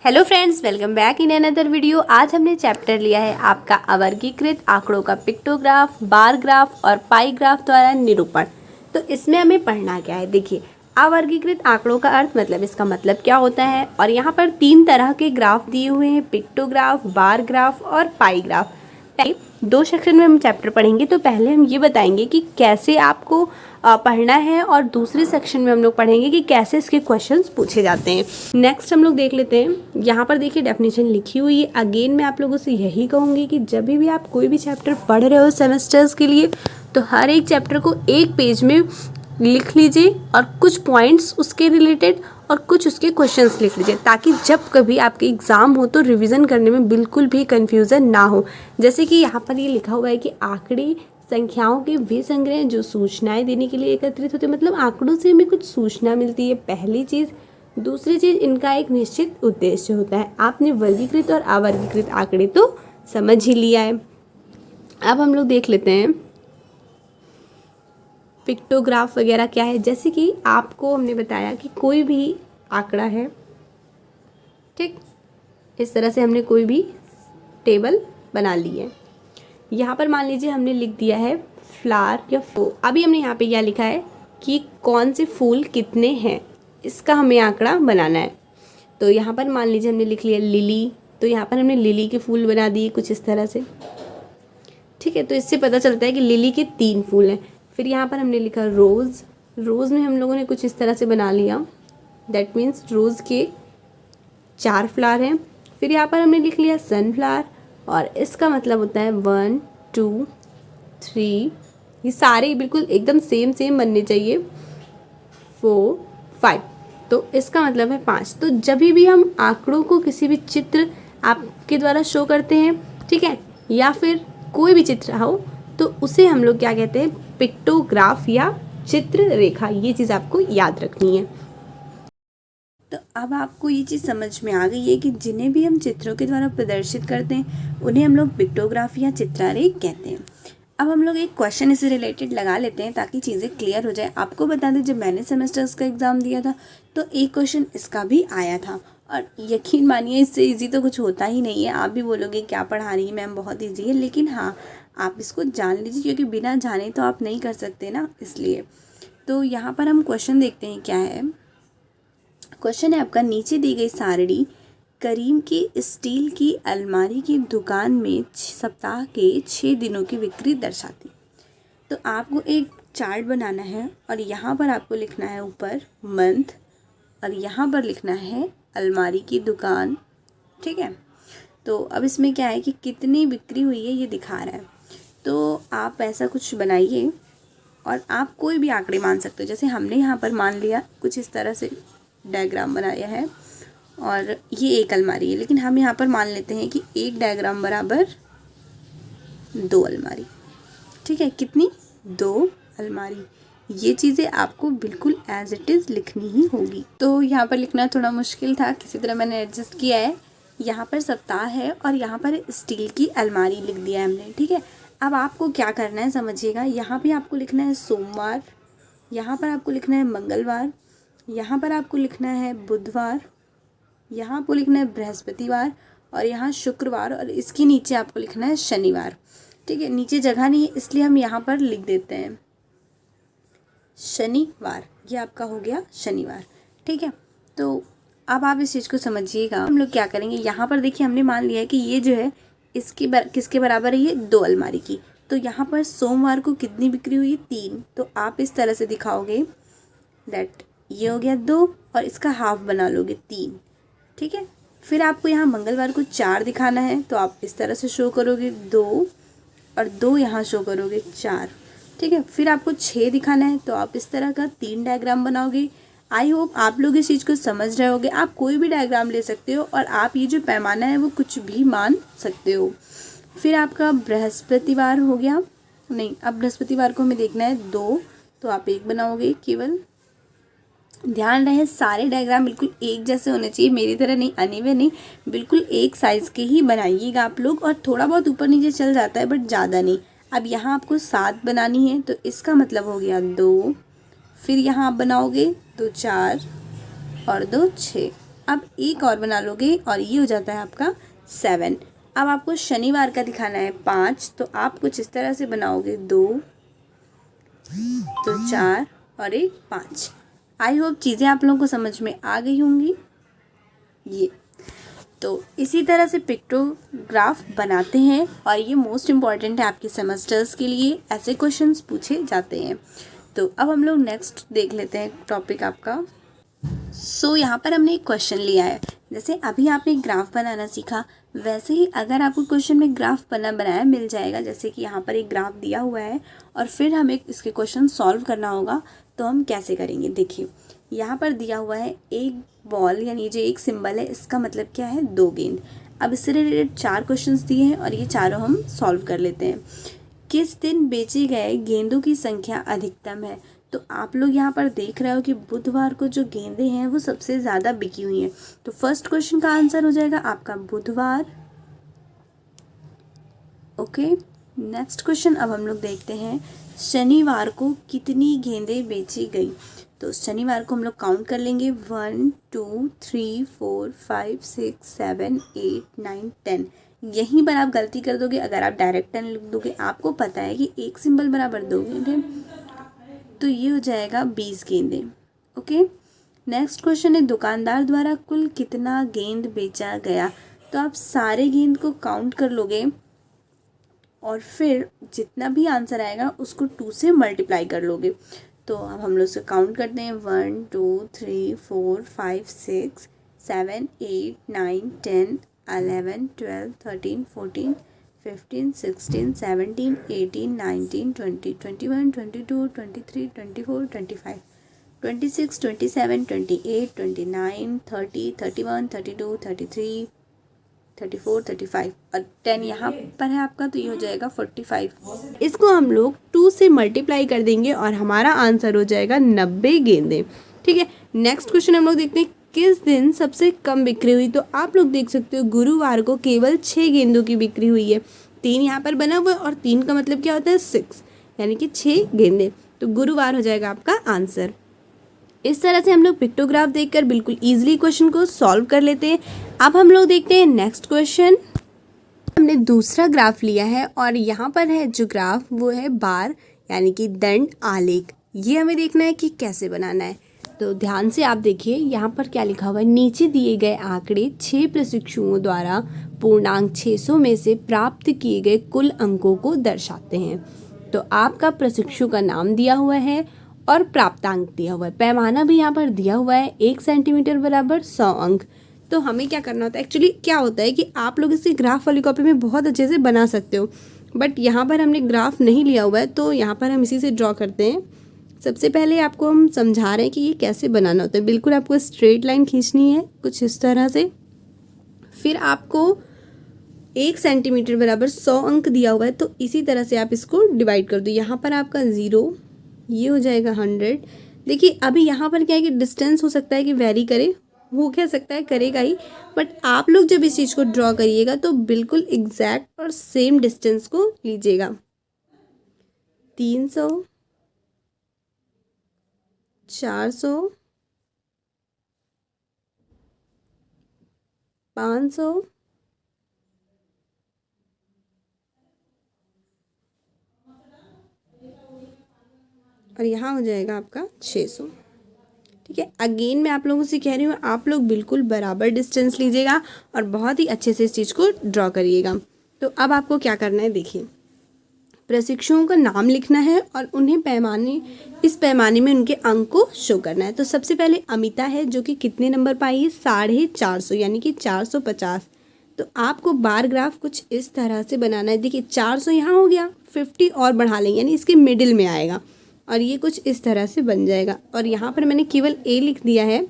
Hello friends, welcome back in another video. आज हमने chapter लिया है आपका अवर्गीकृत आंकड़ों का पिक्टोग्राफ, बार ग्राफ और पाई ग्राफ द्वारा निरूपण। तो इसमें हमें पढ़ना क्या है, देखिए अवर्गीकृत आंकड़ों का अर्थ मतलब इसका मतलब क्या होता है। और यहाँ पर 3 तरह के ग्राफ दिए हुए हैं, पिक्टोग्राफ, बार ग्राफ और पाई ग्राफ। दो सेक्शन में हम चैप्टर पढ़ेंगे। तो पहले हम ये बताएंगे कि कैसे आपको पढ़ना है और दूसरे सेक्शन में हम लोग पढ़ेंगे कि कैसे इसके क्वेश्चंस पूछे जाते हैं। नेक्स्ट हम लोग देख लेते हैं। यहाँ पर देखिए डेफिनेशन लिखी हुई है। अगेन मैं आप लोगों से यही कहूँगी कि जब भी आप कोई भी चैप्टर पढ़ रहे हो सेमेस्टर्स के लिए, तो हर एक चैप्टर को एक पेज में लिख लीजिए और कुछ पॉइंट्स उसके रिलेटेड और कुछ उसके क्वेश्चंस लिख लीजिए, ताकि जब कभी आपके एग्ज़ाम हो तो रिवीजन करने में बिल्कुल भी कन्फ्यूज़न ना हो। जैसे कि यहाँ पर ये लिखा हुआ है कि आंकड़े संख्याओं के वे संग्रह जो सूचनाएं देने के लिए एकत्रित होते हैं। मतलब आंकड़ों से हमें कुछ सूचना मिलती है, पहली चीज़। दूसरी चीज़, इनका एक निश्चित उद्देश्य होता है। आपने वर्गीकृत और अवर्गीकृत आंकड़े तो समझ ही लिया है। अब हम लोग देख लेते हैं पिक्टोग्राफ वगैरह क्या है। जैसे कि आपको हमने बताया कि कोई भी आंकड़ा है, ठीक, इस तरह से हमने कोई भी टेबल बना ली है। यहाँ पर मान लीजिए हमने लिख दिया है फ्लावर या फूल। अभी हमने यहाँ पे क्या लिखा है कि कौन से फूल कितने हैं, इसका हमें आंकड़ा बनाना है। तो यहाँ पर मान लीजिए हमने लिख लिया लिली, तो यहाँ पर हमने लिली के फूल बना दिए कुछ इस तरह से, ठीक है। तो इससे पता चलता है कि लिली के 3 फूल हैं। फिर यहाँ पर हमने लिखा रोज़, रोज़ में हम लोगों ने कुछ इस तरह से बना लिया, दैट मीन्स रोज़ के 4 फ्लावर हैं। फिर यहाँ पर हमने लिख लिया सनफ्लावर, और इसका मतलब होता है 1 2 3, ये सारे बिल्कुल एकदम सेम बनने चाहिए, 4 5, तो इसका मतलब है 5। तो जब भी हम आंकड़ों को किसी भी चित्र आपके द्वारा शो करते हैं, ठीक है, या फिर कोई भी चित्र हो, तो उसे हम लोग क्या कहते हैं, पिक्टोग्राफ या चित्र रेखा। ये चीज़ आपको याद रखनी है। तो अब आपको ये चीज़ समझ में आ गई है कि जिन्हें भी हम चित्रों के द्वारा प्रदर्शित करते हैं उन्हें हम लोग पिक्टोग्राफ या चित्रारेख कहते हैं। अब हम लोग एक क्वेश्चन इससे रिलेटेड लगा लेते हैं ताकि चीज़ें क्लियर हो जाए। आपको बता दें, जब मैंने सेमेस्टर्स का एग्ज़ाम दिया था तो एक क्वेश्चन इसका भी आया था, और यकीन मानिए इससे ईजी तो कुछ होता ही नहीं है। आप भी बोलोगे क्या पढ़ा रही है मैम, बहुत ईजी है, लेकिन हाँ आप इसको जान लीजिए, क्योंकि बिना जाने तो आप नहीं कर सकते ना, इसलिए। तो यहाँ पर हम क्वेश्चन देखते हैं क्या है। क्वेश्चन है आपका, नीचे दी गई सारणी करीम की स्टील की अलमारी की दुकान में सप्ताह के 6 दिनों की बिक्री दर्शाती। तो आपको एक चार्ट बनाना है और यहाँ पर आपको लिखना है ऊपर मंथ, और यहाँ पर लिखना है अलमारी की दुकान, ठीक है। तो अब इसमें क्या है कि कितनी बिक्री हुई है ये दिखा रहा है। तो आप ऐसा कुछ बनाइए और आप कोई भी आंकड़े मान सकते हो। जैसे हमने यहाँ पर मान लिया कुछ इस तरह से डायग्राम बनाया है, और ये एक अलमारी है, लेकिन हम यहाँ पर मान लेते हैं कि एक डायग्राम बराबर 2 अलमारी, ठीक है। कितनी? 2 अलमारी। ये चीज़ें आपको बिल्कुल एज इट इज़ लिखनी ही होगी। तो यहाँ पर लिखना थोड़ा मुश्किल था, किसी तरह मैंने एडजस्ट किया है। यहाँ पर सप्ताह है और यहाँ पर स्टील की अलमारी लिख दिया है हमने, ठीक है। अब आपको क्या करना है समझिएगा। यहाँ पे आपको लिखना है सोमवार, यहाँ पर आपको लिखना है मंगलवार, यहाँ पर आपको लिखना है बुधवार, यहाँ आपको लिखना है बृहस्पतिवार, और यहाँ शुक्रवार, और इसके नीचे आपको लिखना है शनिवार, ठीक है। नीचे जगह नहीं है इसलिए हम यहाँ पर लिख देते हैं शनिवार। ये आपका हो गया शनिवार, ठीक है। तो अब आप इस चीज़ को समझिएगा। हम लोग क्या करेंगे, यहाँ पर देखिए हमने मान लिया है कि ये जो है इसकी किसके बराबर है, ये 2 अलमारी की। तो यहाँ पर सोमवार को कितनी बिक्री हुई, 3। तो आप इस तरह से दिखाओगे दैट ये हो गया 2, और इसका हाफ बना लोगे 3, ठीक है। फिर आपको यहाँ मंगलवार को 4 दिखाना है, तो आप इस तरह से शो करोगे 2 और 2 यहाँ शो करोगे 4, ठीक है। फिर आपको 6 दिखाना है, तो आप इस तरह का 3 डायग्राम बनाओगे। आई होप आप लोग इस चीज़ को समझ रहे होगे। आप कोई भी डायग्राम ले सकते हो और आप ये जो पैमाना है वो कुछ भी मान सकते हो। फिर आपका बृहस्पतिवार हो गया, नहीं, अब बृहस्पतिवार को हमें देखना है 2, तो आप 1 बनाओगे केवल। ध्यान रहे सारे डायग्राम बिल्कुल एक जैसे होने चाहिए, मेरी तरह नहीं, अनिवे नहीं, बिल्कुल एक साइज़ के ही बनाइएगा आप लोग। और थोड़ा बहुत ऊपर नीचे चल जाता है बट ज़्यादा नहीं। अब यहाँ आपको 7 बनानी है, तो इसका मतलब हो गया 2। फिर यहाँ आप बनाओगे 2 4 और 2 6। अब एक और बना लोगे और ये हो जाता है आपका 7। अब आपको शनिवार का दिखाना है 5, तो आप कुछ इस तरह से बनाओगे 2, तो 4 और एक 5। आई होप चीज़ें आप लोगों को समझ में आ गई होंगी। ये तो इसी तरह से पिक्टोग्राफ बनाते हैं और ये मोस्ट इम्पॉर्टेंट है आपके सेमेस्टर्स के लिए, ऐसे क्वेश्चंस पूछे जाते हैं। तो अब हम लोग नेक्स्ट देख लेते हैं टॉपिक आपका। यहाँ पर हमने एक क्वेश्चन लिया है, जैसे अभी आपने ग्राफ बनाना सीखा वैसे ही अगर आपको क्वेश्चन में ग्राफ बनाया मिल जाएगा, जैसे कि यहाँ पर एक ग्राफ दिया हुआ है और फिर हमें इसके क्वेश्चन सॉल्व करना होगा, तो हम कैसे करेंगे। देखिए यहाँ पर दिया हुआ है एक बॉल, यानी जो एक सिंबल है इसका मतलब क्या है 2 गेंद। अब इससे रिलेटेड 4 क्वेश्चंस दिए हैं और ये चारों हम सॉल्व कर लेते हैं। किस दिन बेचे गए गेंदों की संख्या अधिकतम है। तो आप लोग यहाँ पर देख रहे हो कि बुधवार को जो गेंदें हैं वो सबसे ज़्यादा बिकी हुई हैं, तो फर्स्ट क्वेश्चन का आंसर हो जाएगा आपका बुधवार। ओके, नेक्स्ट क्वेश्चन अब हम लोग देखते हैं शनिवार को कितनी गेंदें बेची गई। तो शनिवार को हम लोग काउंट कर लेंगे 1 2 3 4 5 6 7 8 9 10। यहीं पर आप गलती कर दोगे अगर आप डायरेक्ट 10 लिख दोगे। आपको पता है कि एक सिंबल बराबर 2 गेंदें, तो ये हो जाएगा 20 गेंदें। ओके, नेक्स्ट क्वेश्चन है दुकानदार द्वारा कुल कितना गेंद बेचा गया। तो आप सारे गेंद को काउंट कर लोगे और फिर जितना भी आंसर आएगा उसको 2 से मल्टीप्लाई कर लोगे। तो अब हम लोग से काउंट करते हैं 1 2 3 4 5 6 7 8 9 10 11 12 13 14 15 16 17 18 19 20 21 22 23 24 25 26 27 28 29 30 31 32 33 34 35 और 10 यहाँ पर है आपका, तो ये हो जाएगा 45। इसको हम लोग 2 से मल्टीप्लाई कर देंगे और हमारा आंसर हो जाएगा 90 गेंदें। ठीक है, नेक्स्ट क्वेश्चन हम लोग देखते हैं किस दिन सबसे कम बिक्री हुई। तो आप लोग देख सकते हो गुरुवार को केवल 6 गेंदों की बिक्री हुई है। 3 यहाँ पर बना हुआ है और 3 का मतलब क्या होता है 6, यानी कि 6 गेंदें। तो गुरुवार हो जाएगा आपका आंसर। इस तरह से हम लोग पिक्टोग्राफ देखकर बिल्कुल ईजिली क्वेश्चन को सॉल्व कर लेते हैं। अब हम लोग देखते हैं नेक्स्ट क्वेश्चन। हमने दूसरा ग्राफ लिया है और यहाँ पर है जो ग्राफ वो है बार, यानी कि दंड आलेख। ये हमें देखना है कि कैसे बनाना है। तो ध्यान से आप देखिए यहाँ पर क्या लिखा हुआ है। नीचे दिए गए आंकड़े 6 प्रशिक्षुओं द्वारा पूर्णांक 600 में से प्राप्त किए गए कुल अंकों को दर्शाते हैं। तो आपका प्रशिक्षु का नाम दिया हुआ है और प्राप्तांक दिया हुआ है। पैमाना भी यहाँ पर दिया हुआ है 1 सेंटीमीटर बराबर 100 अंक। तो हमें क्या करना होता है, एक्चुअली क्या होता है कि आप लोग इसे ग्राफ वाली कॉपी में बहुत अच्छे से बना सकते हो, बट यहाँ पर हमने ग्राफ नहीं लिया हुआ है, तो यहाँ पर हम इसी से ड्रॉ करते हैं। सबसे पहले आपको हम समझा रहे हैं कि ये कैसे बनाना होता है। बिल्कुल आपको स्ट्रेट लाइन खींचनी है कुछ इस तरह से। फिर आपको 1 सेंटीमीटर बराबर 100 अंक दिया हुआ है, तो इसी तरह से आप इसको डिवाइड कर दो। यहाँ पर आपका 0, ये हो जाएगा 100। देखिए अभी यहाँ पर क्या है कि डिस्टेंस हो सकता है कि वेरी करे, हो क्या सकता है करेगा ही, बट आप लोग जब इस चीज़ को ड्रॉ करिएगा तो बिल्कुल एग्जैक्ट और सेम डिस्टेंस को लीजिएगा। 300, 400, 500, और यहाँ हो जाएगा आपका 600। ठीक है, अगेन मैं आप लोगों से कह रही हूँ आप लोग बिल्कुल बराबर डिस्टेंस लीजिएगा और बहुत ही अच्छे से इस चीज़ को ड्रॉ करिएगा। तो अब आपको क्या करना है, देखिए प्रशिक्षुओं का नाम लिखना है और उन्हें इस पैमाने में उनके अंक को शो करना है। तो सबसे पहले अमिता है जो कि कितने नंबर पाई है 450, यानी कि 450। तो आपको बार ग्राफ कुछ इस तरह से बनाना है। देखिए 400 यहाँ हो गया, 50 और बढ़ा लेंगे यानी इसके मिडिल में आएगा और ये कुछ इस तरह से बन जाएगा। और यहाँ पर मैंने केवल ए लिख दिया है,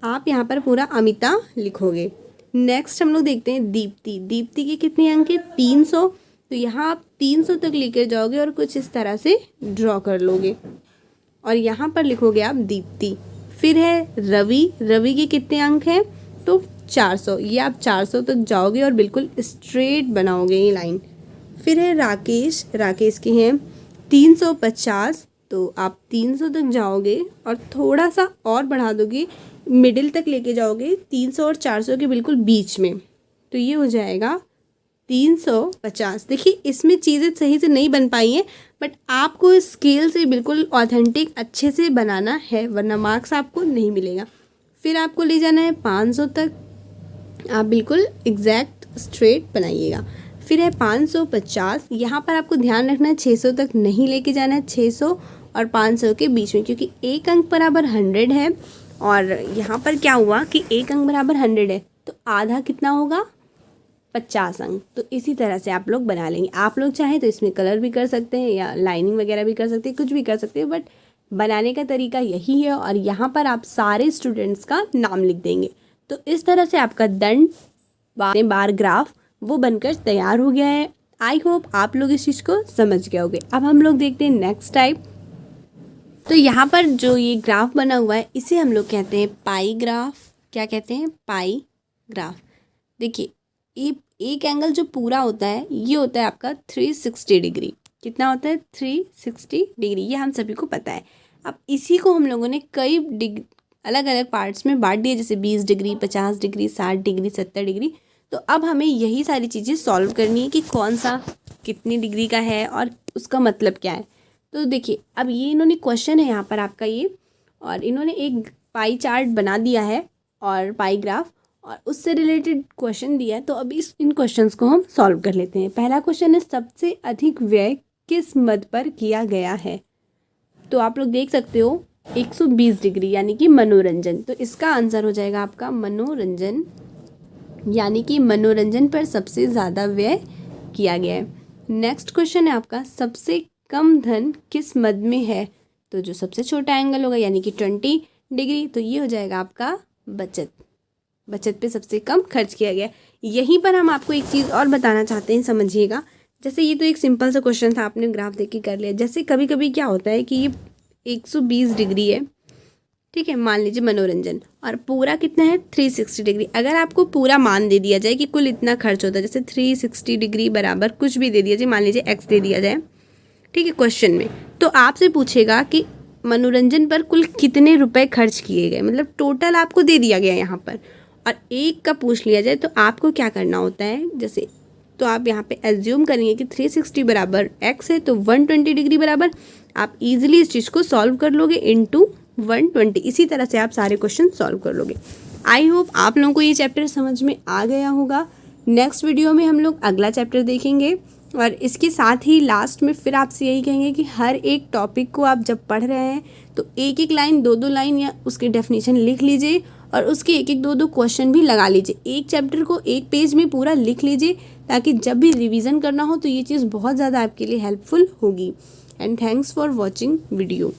आप यहाँ पर पूरा अमिता लिखोगे। नेक्स्ट हम लोग देखते हैं दीप्ति। दीप्ति के कितने अंक है 300, तो यहाँ आप 300 तक लेकर जाओगे और कुछ इस तरह से ड्रॉ कर लोगे और यहाँ पर लिखोगे आप दीप्ति। फिर है रवि। रवि के कितने अंक हैं तो 400, ये आप 400 तक जाओगे और बिल्कुल स्ट्रेट बनाओगे ये लाइन। फिर है राकेश। राकेश के हैं 350, तो आप 300 तक जाओगे और थोड़ा सा और बढ़ा दोगे मिडिल तक लेके जाओगे 300 और 400 के बिल्कुल बीच में, तो ये हो जाएगा 350। देखिए इसमें चीज़ें सही से नहीं बन पाई हैं, बट आपको इस स्केल से बिल्कुल ऑथेंटिक अच्छे से बनाना है, वरना मार्क्स आपको नहीं मिलेगा। फिर आपको ले जाना है 500 तक, आप बिल्कुल एग्जैक्ट स्ट्रेट बनाइएगा। फिर है 550, यहाँ पर आपको ध्यान रखना है 600 तक नहीं लेके जाना है, 600 और 500 के बीच में, क्योंकि एक अंक बराबर 100 है और यहाँ पर क्या हुआ कि एक अंक बराबर 100 है तो आधा कितना होगा 50 अंक। तो इसी तरह से आप लोग बना लेंगे। आप लोग चाहें तो इसमें कलर भी कर सकते हैं या लाइनिंग वगैरह भी कर सकते हैं, कुछ भी कर सकते हैं, बट बनाने का तरीका यही है। और यहाँ पर आप सारे स्टूडेंट्स का नाम लिख देंगे। तो इस तरह से आपका दंड बार ग्राफ वो बनकर तैयार हो गया है। आई होप आप लोग इस चीज़ को समझ गए होंगे। अब हम लोग देखते हैं नेक्स्ट टाइप। तो यहाँ पर जो ये ग्राफ बना हुआ है इसे हम लोग कहते हैं पाई ग्राफ। क्या कहते हैं? पाई ग्राफ। देखिए ये एक एंगल जो पूरा होता है ये होता है आपका 360 डिग्री। कितना होता है? 360 डिग्री। ये हम सभी को पता है। अब इसी को हम लोगों ने कई अलग अलग पार्ट्स में बांट दिए, जैसे 20 डिग्री, 50 डिग्री, 60 डिग्री, 70 डिग्री। तो अब हमें यही सारी चीज़ें सॉल्व करनी है कि कौन सा कितनी डिग्री का है और उसका मतलब क्या है। तो देखिए अब ये इन्होंने क्वेश्चन है यहाँ पर आपका ये, और इन्होंने एक पाई चार्ट बना दिया है और पाई ग्राफ, और उससे रिलेटेड क्वेश्चन दिया है। तो अभी इन क्वेश्चंस को हम सॉल्व कर लेते हैं। पहला क्वेश्चन है सबसे अधिक व्यय किस मद पर किया गया है। तो आप लोग देख सकते हो 120 डिग्री यानी कि मनोरंजन। तो इसका आंसर हो जाएगा आपका मनोरंजन, यानी कि मनोरंजन पर सबसे ज़्यादा व्यय किया गया है। नेक्स्ट क्वेश्चन है आपका सबसे कम धन किस मद में है। तो जो सबसे छोटा एंगल होगा यानी कि 20 डिग्री, तो ये हो जाएगा आपका बचत। बचत पे सबसे कम खर्च किया गया। यहीं पर हम आपको एक चीज़ और बताना चाहते हैं, समझिएगा। जैसे ये तो एक सिंपल सा क्वेश्चन था, आपने ग्राफ देख के कर लिया। जैसे कभी कभी क्या होता है कि ये 120 डिग्री है, ठीक है, मान लीजिए मनोरंजन, और पूरा कितना है 360 डिग्री। अगर आपको पूरा मान दे दिया जाए कि कुल इतना खर्च होता है, जैसे 360 डिग्री बराबर कुछ भी दे दिया जाए, मान लीजिए x दे दिया जाए, ठीक है, क्वेश्चन में, तो आपसे पूछेगा कि मनोरंजन पर कुल कितने रुपए खर्च किए गए, मतलब टोटल आपको दे दिया गया यहाँ पर, और एक का पूछ लिया जाए तो आपको क्या करना होता है। जैसे तो आप यहाँ पे एज्यूम करेंगे कि 360 बराबर x है, तो 120 डिग्री बराबर आप इजीली इस चीज़ को सॉल्व कर लोगे इनटू 120। इसी तरह से आप सारे क्वेश्चन सॉल्व कर लोगे। आई होप आप लोगों को ये चैप्टर समझ में आ गया होगा। नेक्स्ट वीडियो में हम लोग अगला चैप्टर देखेंगे, और इसके साथ ही लास्ट में फिर आपसे यही कहेंगे कि हर एक टॉपिक को आप जब पढ़ रहे हैं तो एक एक लाइन, दो दो लाइन या उसकी डेफिनेशन लिख लीजिए, और उसके एक एक दो दो क्वेश्चन भी लगा लीजिए। एक चैप्टर को एक पेज में पूरा लिख लीजिए, ताकि जब भी रिवीजन करना हो तो ये चीज़ बहुत ज़्यादा आपके लिए हेल्पफुल होगी। And thanks for watching video.